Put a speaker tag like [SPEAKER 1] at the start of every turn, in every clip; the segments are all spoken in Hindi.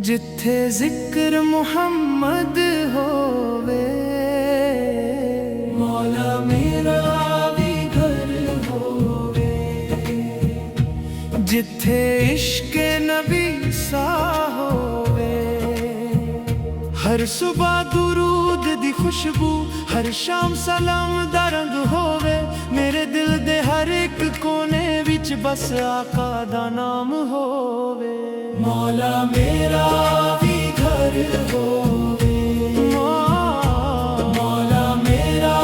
[SPEAKER 1] जिथे जिक्र मुहम्मद होवे, मौला मेरा भी घर होवे। जिथे इश्क नबी सा होवे, हर सुबह दुरूद दी खुशबू, हर शाम सलाम दा रंग होवे। मेरे दिल दे हर एक कोने विच बस आका दा नाम होवे। मौला मेरा भी घर होवे, मौला मेरा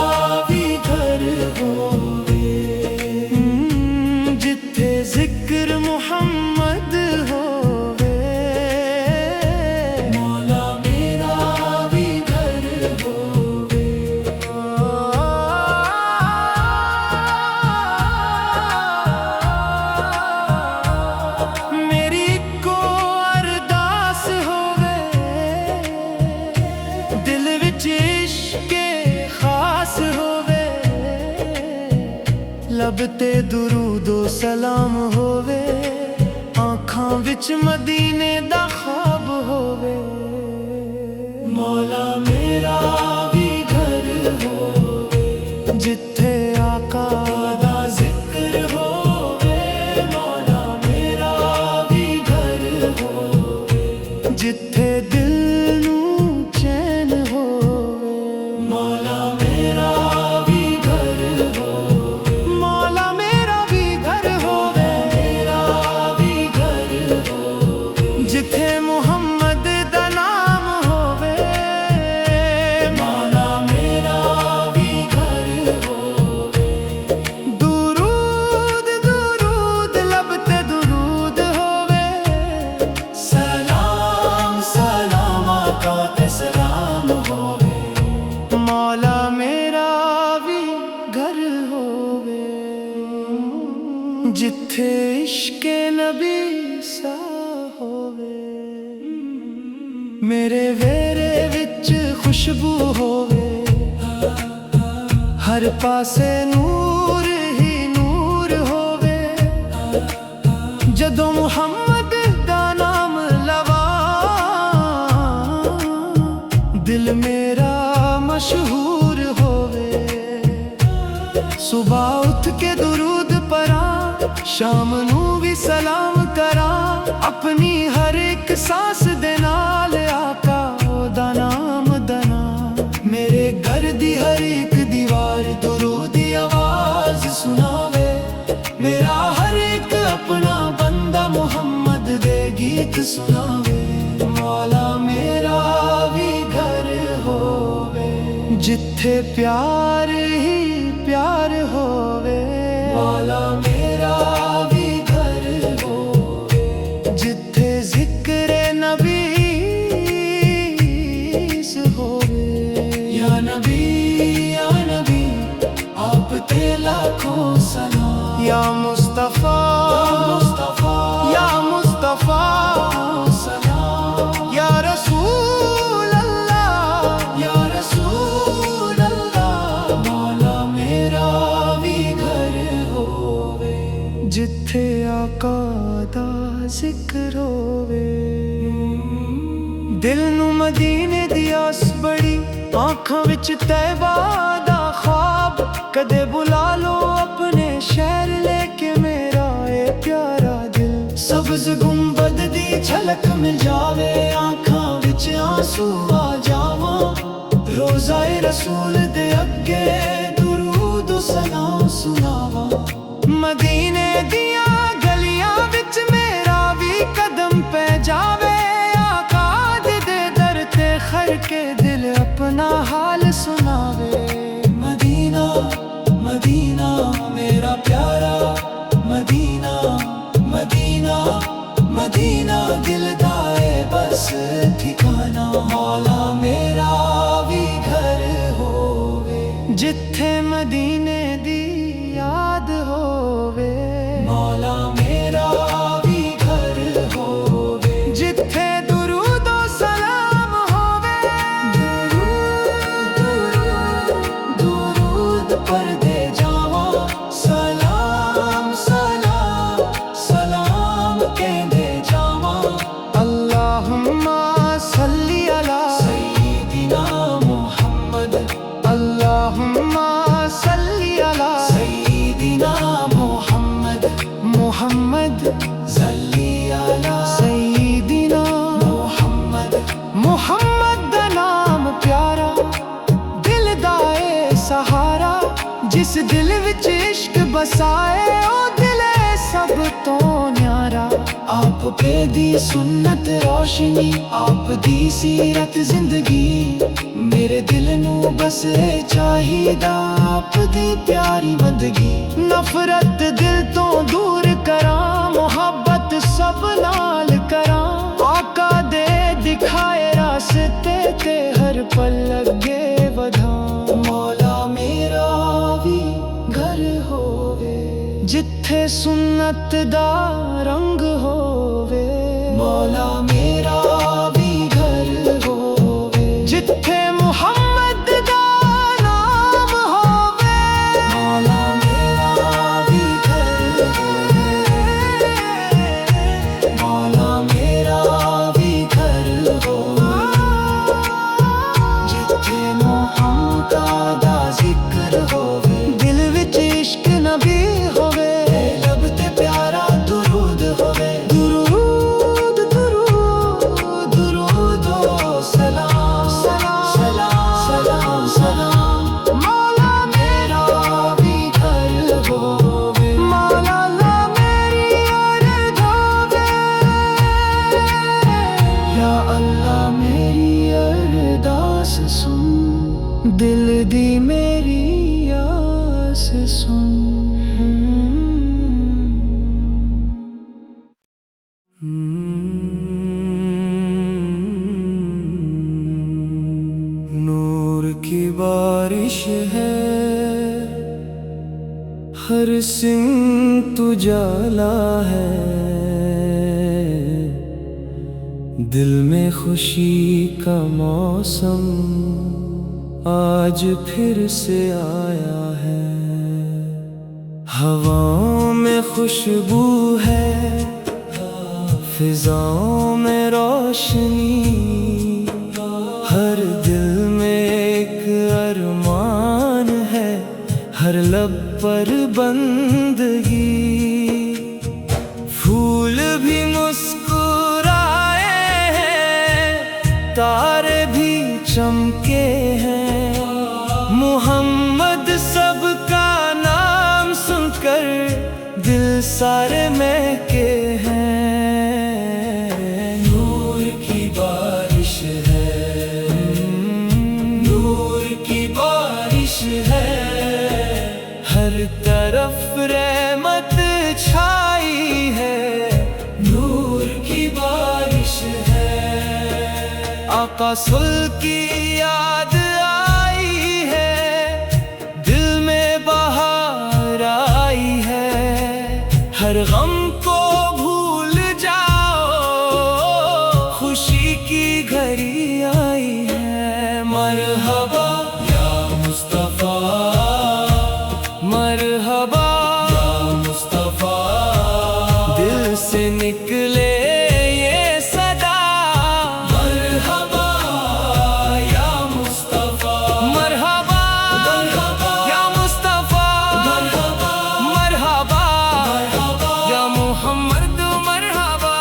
[SPEAKER 1] भी घर होवे। जिथे जिक्र मुहम्मद होवे, मौला मेरा भी घर होवे। मेरी को अरदास होवे, दिल विच इश्क खास होवे। लब ते दुरूदो सलाम होवे, आँखां विच मदीने दा ख्वाब होवे। मौला मेरा भी घर होवे, जिथे आका दा जिक्र होवे। मौला मेरा भी घर होवे, जिथे दिल नूं चैन होवे। मौला मेरा भी घर होवे, मौला मेरा भी घर होवे। मेरा भी घर होवे, जिथे मुहम्मद दा नाम होवे। मौला मेरा भी घर होवे। दुरूद दुरूद लब ते दुरूद होवे। सलाम सलाम आका ते सलाम होवे। मौला मेरा भी घर होवे, जिथे इश्क नबी सा होवे। मेरे वेरे विच खुशबू होवे, हर पासे नूर ही नूर होवे। जदों मुहम्मद दा नाम लवा, दिल मेरा मशहूर होवे। सुबह उठ के दुरूद पढ़ा, शाम नू भी सलाम करा। अपनी हर एक सांस दे नाल आका दा नाम दना। मेरे घर दी हर एक दीवार दुरूद दी आवाज सुनावे। मेरा हर एक अपना बंदा मुहम्मद दे गीत सुनावे। मौला मेरा भी घर होवे, जिथे प्यार ही प्यार होवे। मौला मेरा भी घर होवे, जिथे जिक्र नबी होवे। या नबी आप ते लाखों सलाम। या मुस्तफा या मुस्तफा सलाम। या रसूल अल्लाह या रसूल अल्लाह। मौला मेरा भी घर होवे, जिथे आका दा जिक्र होवे। दिल नू मदीने दी आस बड़ी, आँखां विच तैबा दा ख्वाब। कदे बुला लो अपने शहर लेके मेरा ए प्यारा दिल। सब्ज गुंबद दी झलक मिल जावे, आँखां विच आंसू आ जावा। रोज़ाए रसूल दे अगे दुरूद सलाम सुनावा। मदीने दियां गलियां विच मेरा भी कदम पे जावे। आका दे दर ते खर के दिल अपना हाल सुनावे। मदीना मदीना मेरा प्यारा मदीना। मदीना मदीना दिल दा है बस ठिकाना। मौला मेरा भी घर होवे, जिथे मदीने दी याद होवे। मौला मेरा भी घर होवे, जिथे दुरूद सलाम होवे। दुरूद पर दे जावा, सलाम सलाम सलाम कहंदे जावा। अल्लाहुम्मा दिल विच इश्क बसाए ओ दिले सब तो न्यारा। आप पे दी सुन्नत रोशनी, आप दी सीरत जिंदगी, मेरे दिल नू बस चाहिदा आप दी प्यारी बंदगी। नफरत दिल तो दूर करा, मोहब्बत सब नाल करा, आका दे दिखाए रास्ते ते हर पल लगे वधा। मौला मेरा भी घर होवे जिथे सुन्नत दा रंग होवे, मौला मेरा भी घर होवे जिथे मुहम्मद दा नाम होवे, मौला मेरा भी घर होवे, मौला मेरा भी घर होवे जिथे मुहम्मद दा जिक्र होवे। दिल विच इश्क नबी होवे, लब ते प्यारा दुरूद होवे, दुरूद दुरूद दुरूद ओ सलाम सलाम सलाम सलाम। मौला मेरा भी घर होवे, मौला ला मेरी अर्ज़ होवे, या अल्लाह मेरी अरदास सुन, दिल दी मेरी आस सुन। नूर की बारिश है, हर सिमत उजाला है, दिल में खुशी का मौसम आज फिर से आया है। हवाओं में खुशबू है, फिजाओं में रोशनी, हर दिल में एक अरमान है, हर लब पर बंदगी। फूल भी मुस्कुराए हैं, तारे भी चमके हैं, मुहम्मद सबका नाम सुनकर दिल सारे महके हैं। नूर की बारिश है, नूर की बारिश है, हर तरफ रहमत छाई है, नूर की बारिश है। आका सुल की याद आई है, दिल में बहार आई है, हर गम को भूल जाओ, खुशी की घड़ी आई है। मरहबा या मुस्तफा, मरहबा या मुस्तफा, दिल से निकले ये सदा। मरहबा या मुस्तफा, मरहबा या मुस्तफा, मरहबा या मुहम्मद, मरहबा।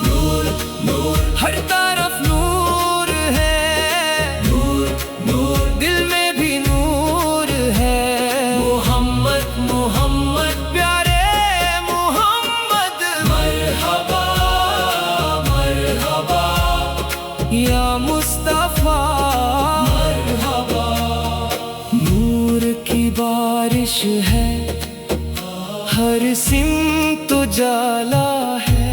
[SPEAKER 1] नूर नूर हर तरफ नूर है, नूर नूर दिल में भी नूर है। मुहम्मद मुहम्मद प्यारे मुहम्मद, मरहबा मरहबा या मुस्तफा, मरहबा। नूर की बारिश है, हर सिमत उजाला है,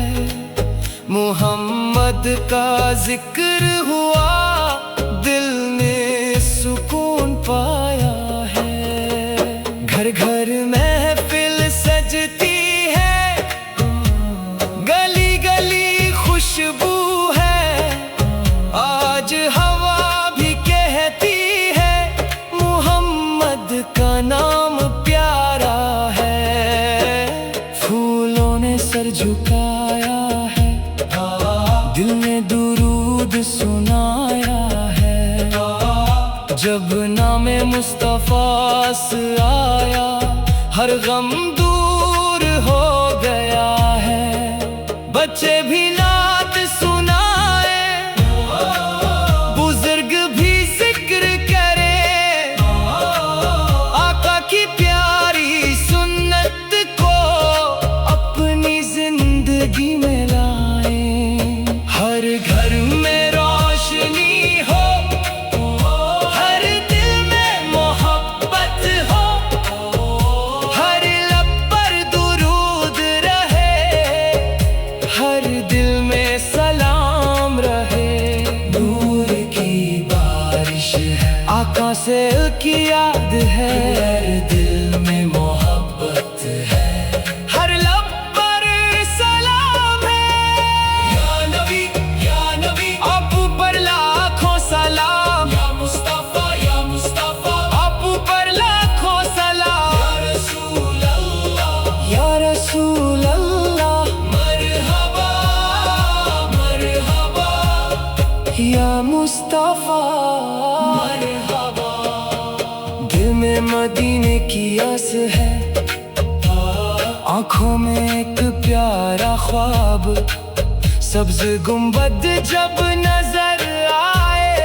[SPEAKER 1] मुहम्मद का जिक्र हुआ, दिल ने सुकून पाया है। घर घर महफिल सजती है, गली गली खुशबू है, आज हवा भी कहती है, मुहम्मद का नाम प्यारा है। फूलों ने सर झुकाया है, दिल ने दुरूद सुनाया है, जब नामे मुस्तफा से आया, हर गम दूर हो गया है। बच्चे भी नात सुनाए, बुजुर्ग भी जिक्र करे, आका की की याद है, दिल में मोहब्बत है, हर लब पर सलाम है। या नबी आप पर लाखों सलाम, या मुस्तफा आप पर लाखों सलाम। या रसूल अल्लाह मरहबा या मुस्तफा मरहबा। दिल में मदीने की आस है, आँखों में एक प्यारा ख्वाब, सब्ज गुंबद जब नजर आए,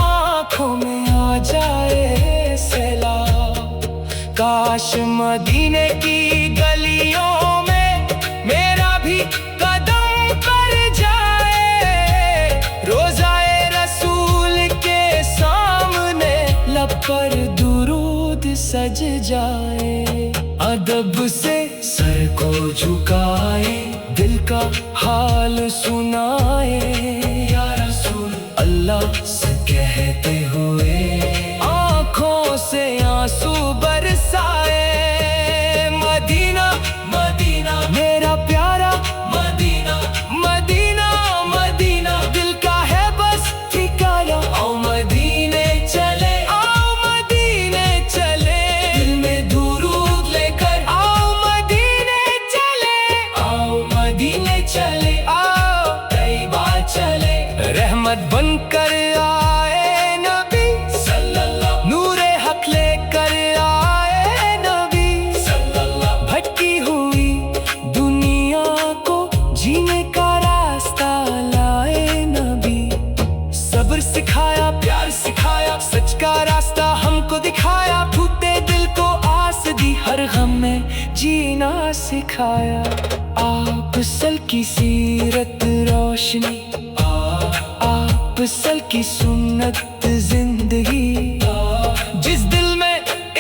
[SPEAKER 1] आँखों में आ जाए सैलाब। काश मदीने की गलियों में मेरा भी कदम पड़ जाए, रोज़ाए रसूल के सामने लब पर दुरूद सज जाए। अदब से सर को झुकाए, दिल का हाल सुनाए, या रसूल अल्लाह से कहते हुए आँखों से आंसू बरसाए। मदीना मेरा प्यारा मदीना, दिल का है बस ठिकाना। आओ मदीने चले, दिल में दुरूद लेकर। आओ मदीने चले, आओ तैयबा चले। रहमत बनकर आए नबी सल्लल्लाहु, नूरे हक लेकर आए नबी सल्लल्लाहु। भटकी हुई दुनिया को जीने का रास्ता लाए नबी। सब्र सिखाया, प्यार सिखाया, सच का रास्ता हमको दिखाया। टूटे दिल को आस दी, हर गम में जीना सिखाया। आप सल की सीरत रोशनी, आप सल की सुन्नत जिंदगी, जिस दिल में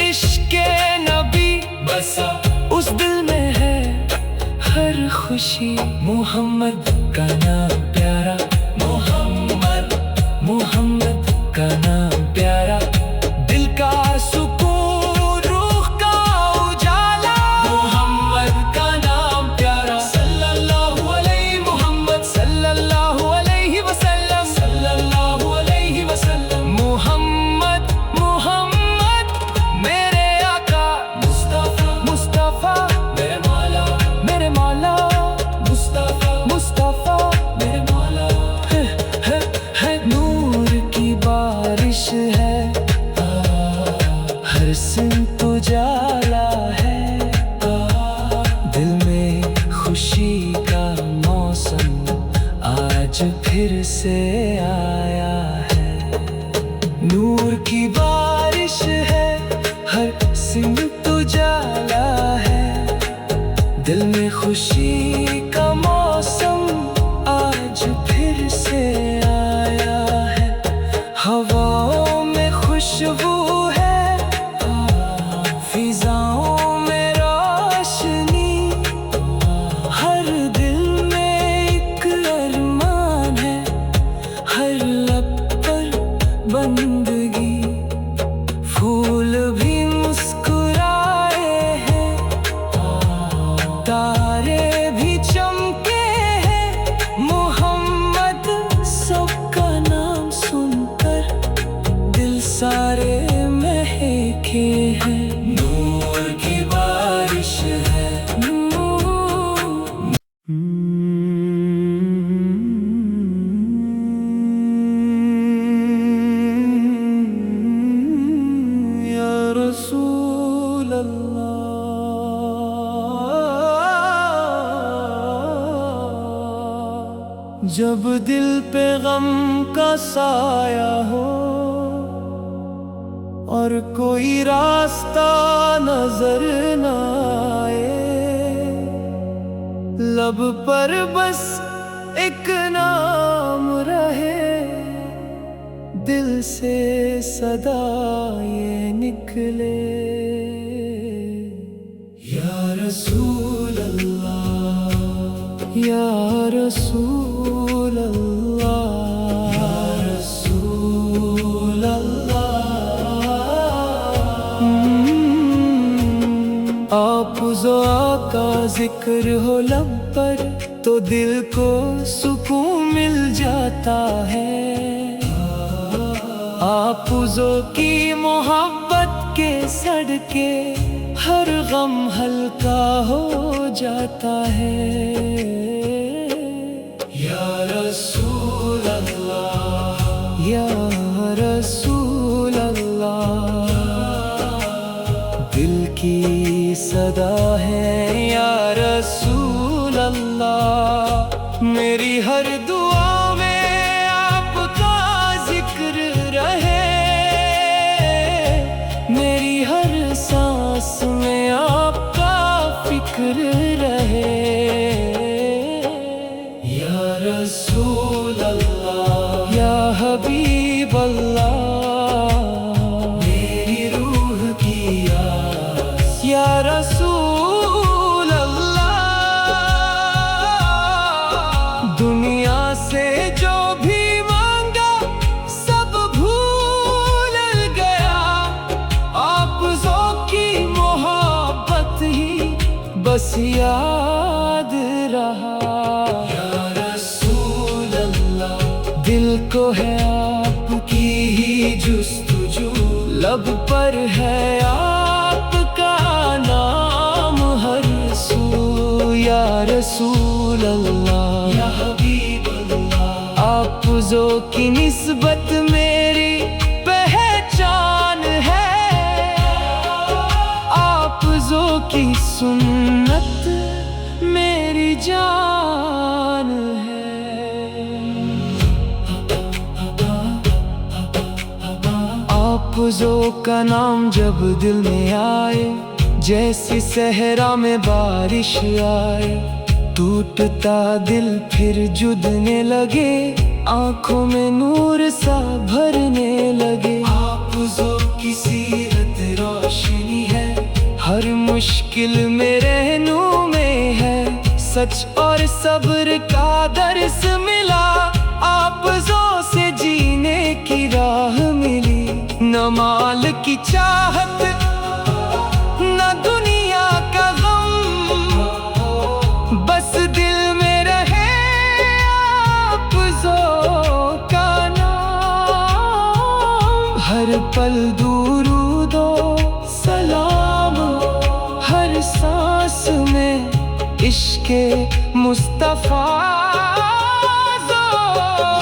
[SPEAKER 1] इश्क़ नबी बसा, उस दिल में है हर खुशी। मोहम्मद का नाम प्यारा, मोहम्मद का नाम प्यारा, दिल का सुकून, रूह का उजाला। मोहम्मद का नाम प्यारा, सल्लल्लाहु अलैहि मुहम्मद, सल्लल्लाहु अलैहि वसल्लम, सल्लल्लाहु अलैहि वसल्लम। मोहम्मद मेरे आका, मुस्तफा मेरे मौला, मुस्तफा मेरे मौला। है नूर की बारिश है, हर सिमत उजाला है, दिल में खुशी का मौसम आज फिर से आया है। नूर की बारिश है, हर सिमत उजाला है, दिल में खुशी का मौसम आज फिर से आया है। हवाओं में खुशबू है, फिजाओं में रोशनी, हर दिल में एक अरमान है, हर लब पर बंदगी। फूल भी मुस्कुराए हैं, तारे भी चमके हैं, मोहम्मद सबका नाम सुनकर दिल सारे महके हैं। नूर की बारिश है, या रसूल अल्लाह। जब दिल पे गम का साया हो और कोई रास्ता नजर न आए, लब पर बस एक नाम रहे, दिल से सदा ये निकले, या रसूल अल्लाह, या रसूल अल्लाह, या रसूल अल्लाह। जिक्र हो लब पर तो दिल को सुकून मिल जाता है। आपुज़ों की मोहब्बत के सदके हर गम हल्का हो जाता है। या रसूल अल्लाह, या रसूल अल्लाह, दिल की सदा है या रसूल अल्लाह। मेरी हर दुआ में आपका जिक्र रहे, मेरी हर सांस में आपका फिक्र रहे। या रसूल अल्लाह, या हबीब अल्लाह, मेरी रूह की आस। या रसूल अल्लाह, दुनिया से जो भी मांगा सब भूल गया, आपुज़ों की मोहब्बत ही बस याद रहा। या रसूल अल्लाह, दिल को है आपकी ही जुस्तजू, लब पर है आपका नाम हर सू। या रसूल अल्लाह, या हबीब अल्लाह, आपुज़ों की निस्बत मेरी पहचान है, आपुज़ों की सुन्नत मेरी जान है। आपुज़ों का नाम जब दिल में आए, जैसी सहरा में बारिश आए, टूटता दिल फिर जुड़ने लगे, आंखों में नूर सा भरने लगे। आपुज़ों की सीरत रोशनी है, हर मुश्किल में रहनुमे है, सच और सब्र का दर्स मिला, आपुज़ों से जीने की राह मिली। न माल की चाहत न दुनिया का गम, बस दिल में रहे आपुज़ों का नाम। हर पल दुरूदो सलाम, हर सांस में इश्क़े मुस्तफ़ा।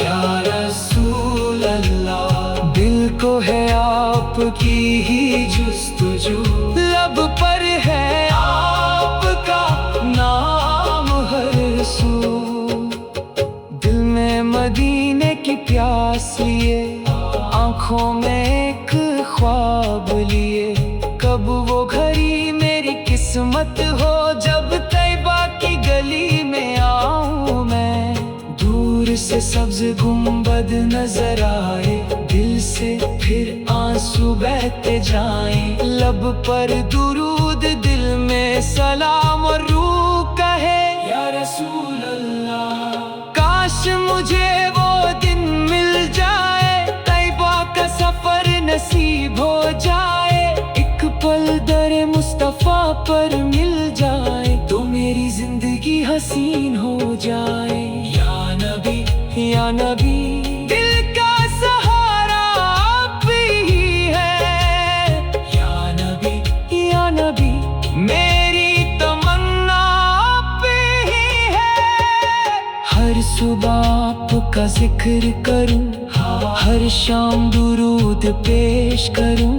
[SPEAKER 1] या रसूल अल्लाह, दिल को है आपकी ही जुस्तजू, लब पर है आपका नाम हर सू। दिल में मदीने की प्यास लिए, आंखों में एक ख्वाब लिए, कब वो घड़ी मेरी किस्मत हो जब तैबा की गली में आऊं मैं। दूर से सब्ज गुंबद नजर आए, दिल से फिर आंसू बहते जाएं, लब पर दुरूद दिल में सलाम और रूह कहे या रसूल अल्लाह। काश मुझे वो दिन मिल जाए, तैबा का सफर नसीब हो जाए, एक पल दरे मुस्तफा पर मिल जाए, तो मेरी जिंदगी हसीन हो जाए। या नबी, या नबी, दिल का सहारा आप ही है। या नबी, या नबी, मेरी तमन्ना आप ही है। हर सुबह आपका जिक्र करूं, हर शाम दुरूद पेश करूं,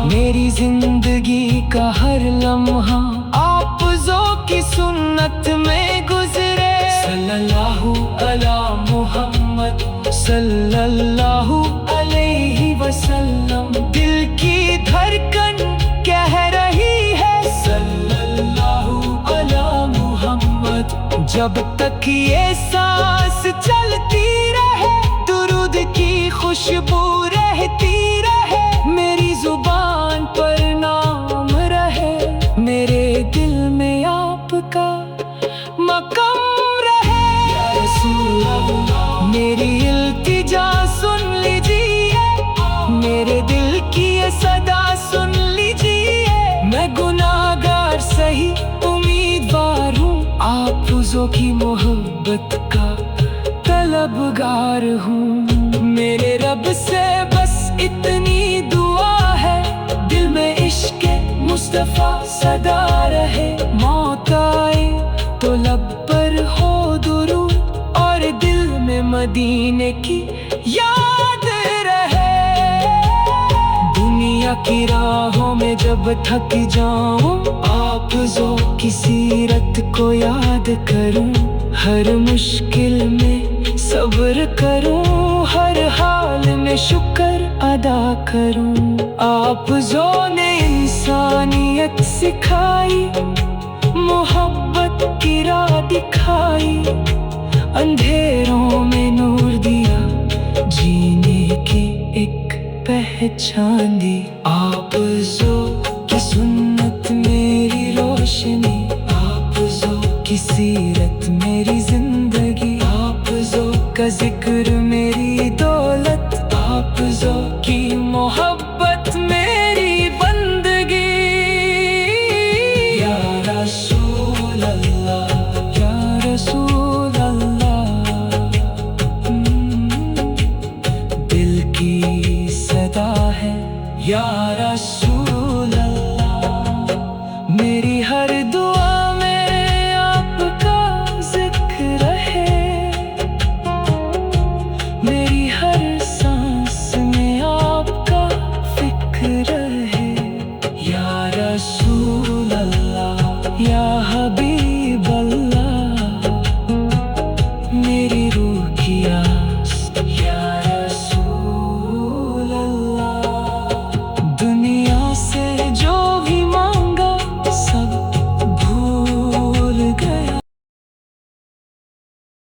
[SPEAKER 1] मेरी जिंदगी का हर लम्हा आपुज़ों की सुन्नत में गुजरे। सल्लल्लाहु अला मुहम्मद, सल्लल्लाहु अलैहि वसल्लम, दिल की धड़कन कह रही है सल्लल्लाहु अला मुहम्मद। जब तक ये सांस चलती रहे, दुरूद की खुशबू रहती रहे, मेरी जुबान पर नाम रहे, मेरे दिल में आपका मकाम रहे। या रसूल अल्लाह, मेरी इल्तिजा सुन लीजिए, मेरे दिल की ये सदा सुन लीजिए। मैं गुनाहगार सही, उम्मीदवार मोहब्बत का तलबगार हूँ। मेरे रब से बस इतनी दुआ है, दिल में इश्क़ मुस्तफ़ा सदा रहे। मौत आए तो लब पर हो दुरूद, और दिल में मदीने की याद रहे। दुनिया की राहों में जब थक जाऊं, आप जो की सीरत को याद करूं। हर मुश्किल में सब्र करूं, हर हाल में शुक्र अदा करूं। आप जो ने इंसानियत सिखाई, मोहब्बत की राह दिखाई। अंधेरों में नूर दिया, जीने की एक पहचान दी। आप जो की सुन्नत मेरी रोशनी, आप जो की सीरत मेरी जिंदगी, आप जो का जिक्र